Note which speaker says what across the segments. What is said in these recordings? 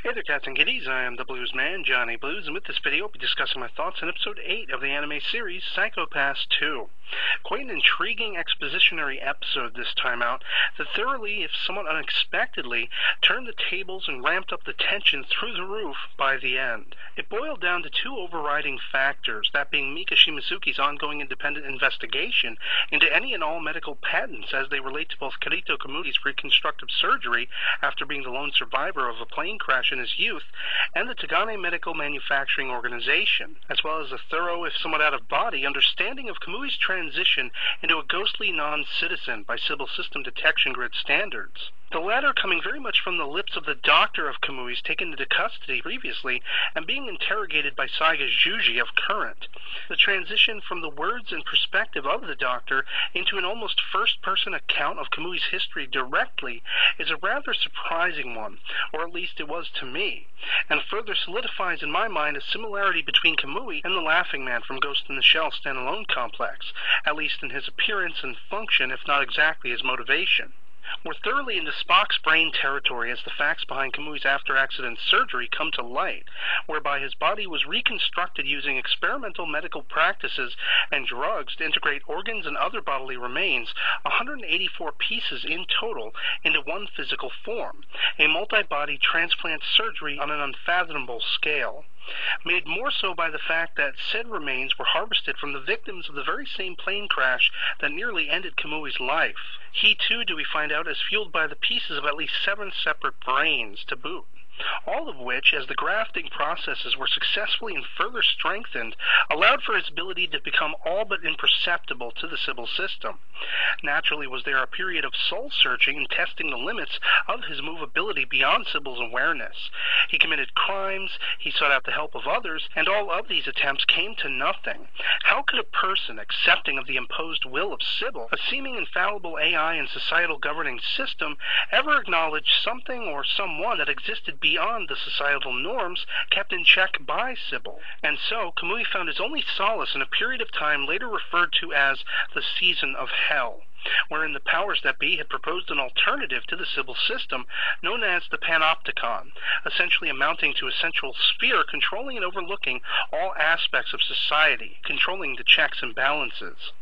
Speaker 1: Hey there, cats and kitties. I am the Blues Man, Johnny Blues, and with this video, I'll be discussing my thoughts on Episode 8 of the anime series, Psycho-Pass 2. Quite an intriguing expositionary episode this time out that thoroughly, if somewhat unexpectedly, turned the tables and ramped up the tension through the roof by the end. It boiled down to two overriding factors, that being Mika Shimizuki's ongoing independent investigation into any and all medical patents as they relate to both Kirito Kamui's reconstructive surgery after being the lone survivor of a plane crash in his youth, and the Tagane Medical Manufacturing Organization, as well as a thorough, if somewhat out-of-body, understanding of Kamui's transition into a ghostly non-citizen by Civil System Detection Grid standards. The latter coming very much from the lips of the doctor of Kamui's taken into custody previously and being interrogated by Saiga Juji of Current. The transition from the words and perspective of the doctor into an almost first-person account of Kamui's history directly is a rather surprising one, or at least it was to me, and further solidifies in my mind a similarity between Kamui and the Laughing Man from Ghost in the Shell standalone complex, at least in his appearance and function, if not exactly his motivation. We're thoroughly into Spock's brain territory as the facts behind Kamui's after-accident surgery come to light, whereby his body was reconstructed using experimental medical practices and drugs to integrate organs and other bodily remains, 184 pieces in total, into one physical form, a multi-body transplant surgery on an unfathomable scale. Made more so by the fact that said remains were harvested from the victims of the very same plane crash that nearly ended Kamui's life. He too, do we find out, is fueled by the pieces of at least 7 separate brains to boot. All of which, as the grafting processes were successfully and further strengthened, allowed for his ability to become all but imperceptible to the Civil System. Naturally, was there a period of soul-searching and testing the limits of his movability beyond Sybil's awareness. He committed crimes, he sought out the help of others, and all of these attempts came to nothing. How could a person accepting of the imposed will of Sybil, a seeming infallible AI and societal governing system, ever acknowledge something or someone that existed beyond the societal norms kept in check by Sybil? And so, Kamui found his only solace in a period of time later referred to as the Season of Hell, wherein the powers that be had proposed an alternative to the Civil System known as the Panopticon, essentially amounting to a central sphere controlling and overlooking all aspects of society, controlling the checks and balances.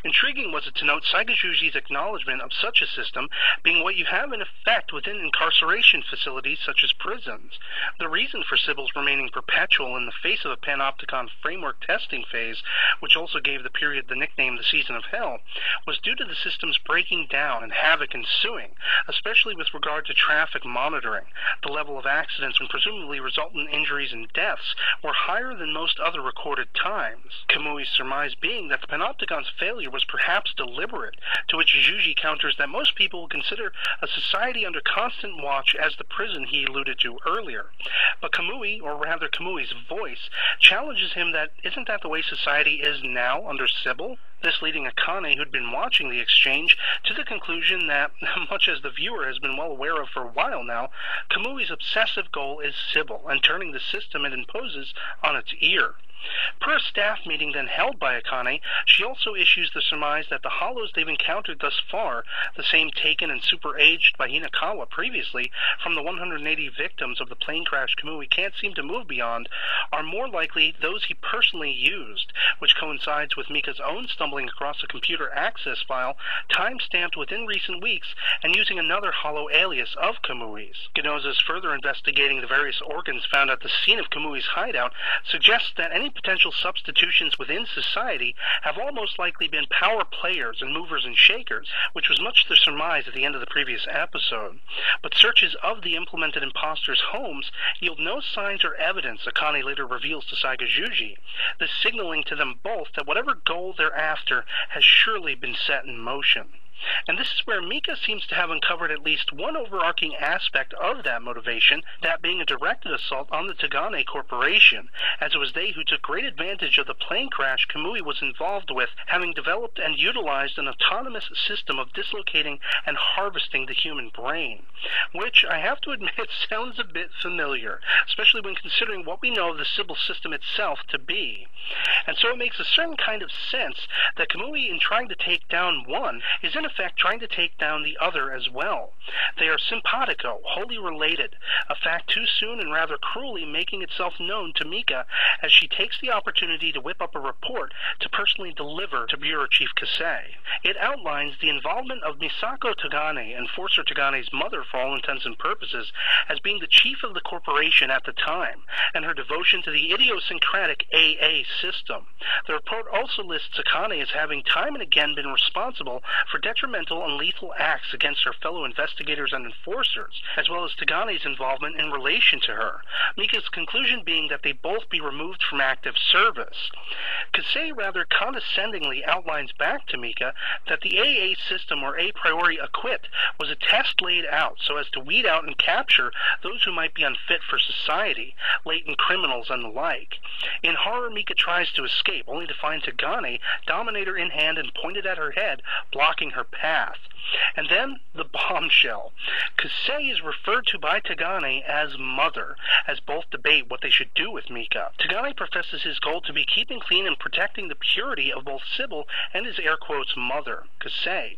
Speaker 1: Intriguing was it to note Saiga Juji's acknowledgement of such a system being what you have in effect within incarceration facilities such as prisons. The reason for Sybil's remaining perpetual in the face of a Panopticon framework testing phase, which also gave the period the nickname the Season of Hell, was due to the system's breaking down and havoc ensuing, especially with regard to traffic monitoring. The level of accidents and presumably resultant injuries and deaths were higher than most other recorded times. Kamui's surmise being that the Panopticon's failure was perhaps deliberate, to which Juji counters that most people will consider a society under constant watch as the prison he alluded to earlier. But Kamui, or rather Kamui's voice, challenges him that isn't that the way society is now under Sybil? This leading Akane, who'd been watching the exchange, to the conclusion that, much as the viewer has been well aware of for a while now, Kamui's obsessive goal is Sybil, and turning the system it imposes on its ear. Per a staff meeting then held by Akane, she also issues the surmise that the hollows they've encountered thus far, the same taken and super-aged by Hinakawa previously from the 180 victims of the plane crash Kamui can't seem to move beyond, are more likely those he personally used, which coincides with Mika's own stumbling across a computer access file time-stamped within recent weeks and using another hollow alias of Kamui's. Genoza's further investigating the various organs found at the scene of Kamui's hideout suggests that any potential substitutions within society have almost likely been power players and movers and shakers, which was much the surmise at the end of the previous episode. But searches of the implemented imposters' homes yield no signs or evidence, Akane later reveals to Saiga Juji, this signaling to them both that whatever goal they're after has surely been set in motion. And this is where Mika seems to have uncovered at least one overarching aspect of that motivation, that being a directed assault on the Tagane Corporation, as it was they who took great advantage of the plane crash Kamui was involved with, having developed and utilized an autonomous system of dislocating and harvesting the human brain, which, I have to admit, sounds a bit familiar, especially when considering what we know of the Civil System itself to be. And so it makes a certain kind of sense that Kamui, in trying to take down one, is in effect trying to take down the other as well. They are simpatico, wholly related, a fact too soon and rather cruelly making itself known to Mika as she takes the opportunity to whip up a report to personally deliver to Bureau Chief Kasei. It outlines the involvement of Misako Tagane, Enforcer Tagane's mother for all intents and purposes, as being the chief of the corporation at the time, and her devotion to the idiosyncratic AA system. The report also lists Akane as having time and again been responsible for detrimental and lethal acts against her fellow investigators and enforcers, as well as Tagane's involvement in relation to her, Mika's conclusion being that they both be removed from active service. Kasei rather condescendingly outlines back to Mika that the AA system, or a priori acquit, was a test laid out so as to weed out and capture those who might be unfit for society, latent criminals and the like. In horror, Mika tries to escape, only to find Tagane, Dominator in hand and pointed at her head, blocking her path. And then, the bombshell. Kasei is referred to by Tagane as Mother, as both debate what they should do with Mika. Tagane professes his goal to be keeping clean and protecting the purity of both Sybil and his air quotes mother, Kasei.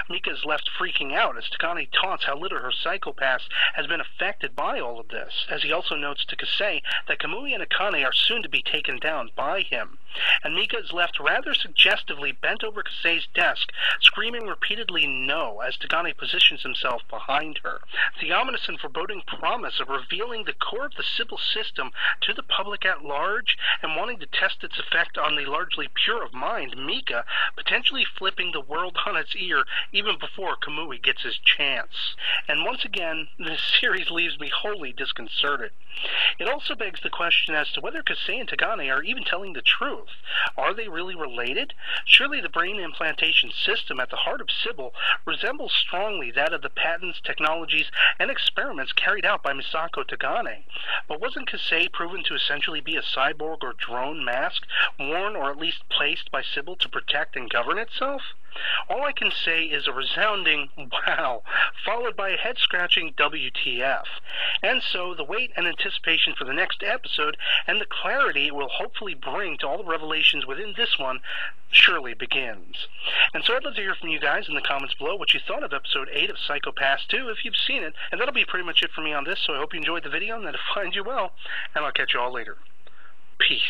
Speaker 1: Mika is left freaking out as Tagane taunts how little her psychopath has been affected by all of this, as he also notes to Kasei that Kamui and Akane are soon to be taken down by him. And Mika is left rather suggestively bent over Kasei's desk, screaming repeatedly no as Tagane positions himself behind her. The ominous and foreboding promise of revealing the core of the Sybil system to the public at large and wanting to test its effect on the largely pure of mind, Mika, potentially flipping the world on its ear even before Kamui gets his chance. And once again, this series leaves me wholly disconcerted. It also begs the question as to whether Kasei and Tagane are even telling the truth. Are they really related? Surely the brain implantation system at the heart of Sybil resembles strongly that of the patents, technologies, and experiments carried out by Misako Tagane. But wasn't Kasei proven to essentially be a cyborg or drone mask, worn or at least placed by Sybil to protect and govern itself? All I can say is a resounding wow, followed by a head-scratching WTF. And so the wait and anticipation for the next episode and the clarity it will hopefully bring to all the revelations within this one surely begins. And so I'd love to hear from you guys in the comments below what you thought of episode 8 of Psycho-Pass 2 if you've seen it. And that'll be pretty much it for me on this, so I hope you enjoyed the video and that it finds you well, and I'll catch you all later. Peace.